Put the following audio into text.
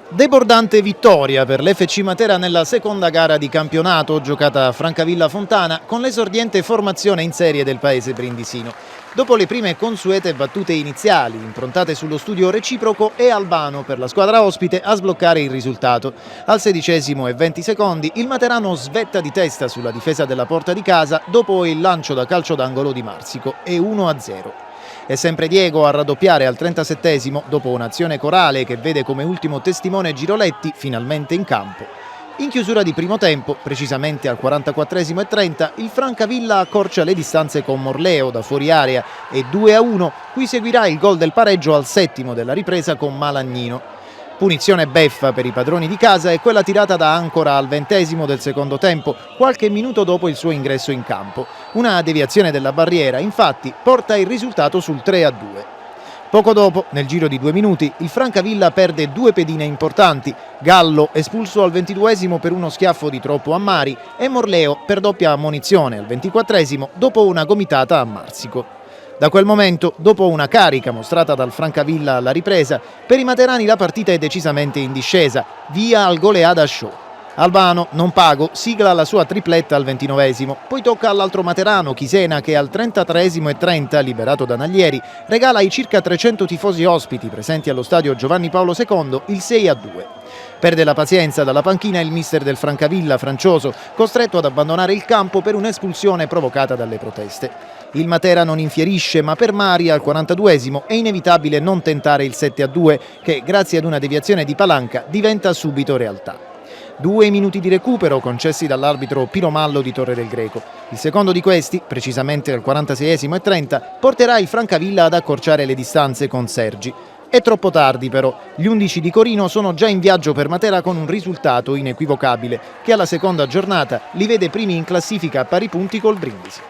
Debordante vittoria per l'FC Matera nella seconda gara di campionato giocata a Francavilla Fontana con l'esordiente formazione in serie del paese brindisino. Dopo le prime consuete battute iniziali, improntate sullo studio reciproco, è Albano per la squadra ospite a sbloccare il risultato. Al 16° e 20 secondi il materano svetta di testa sulla difesa della porta di casa dopo il lancio da calcio d'angolo di Marsico e 1-0. È sempre Diego a raddoppiare al 37° dopo un'azione corale che vede come ultimo testimone Giroletti finalmente in campo. In chiusura di primo tempo, precisamente al 44° e 30, il Francavilla accorcia le distanze con Morleo da fuori area e 2-1, cui seguirà il gol del pareggio al 7° della ripresa con Malagnino. Punizione beffa per i padroni di casa è quella tirata da Ancora al 20° del secondo tempo, qualche minuto dopo il suo ingresso in campo. Una deviazione della barriera, infatti, porta il risultato sul 3-2. Poco dopo, nel giro di 2 minuti, il Francavilla perde 2 pedine importanti. Gallo espulso al 22° per uno schiaffo di troppo a Mari e Morleo per doppia ammonizione al 24° dopo una gomitata a Marsico. Da quel momento, dopo una carica mostrata dal Francavilla alla ripresa, per i materani la partita è decisamente in discesa, via al goleada show. Albano, non pago, sigla la sua tripletta al 29°, poi tocca all'altro materano, Chisena, che al 33° e 30, liberato da Naglieri, regala ai circa 300 tifosi ospiti presenti allo stadio Giovanni Paolo II il 6-2. Perde la pazienza dalla panchina il mister del Francavilla, Francioso, costretto ad abbandonare il campo per un'espulsione provocata dalle proteste. Il Matera non infierisce, ma per Mari al 42° è inevitabile non tentare il 7-2, che grazie ad una deviazione di Palanca diventa subito realtà. 2 minuti di recupero concessi dall'arbitro Pino Mallo di Torre del Greco. Il secondo di questi, precisamente al 46° e 30, porterà il Francavilla ad accorciare le distanze con Sergi. È troppo tardi però, gli 11 di Corino sono già in viaggio per Matera con un risultato inequivocabile, che alla seconda giornata li vede primi in classifica a pari punti col Brindisi.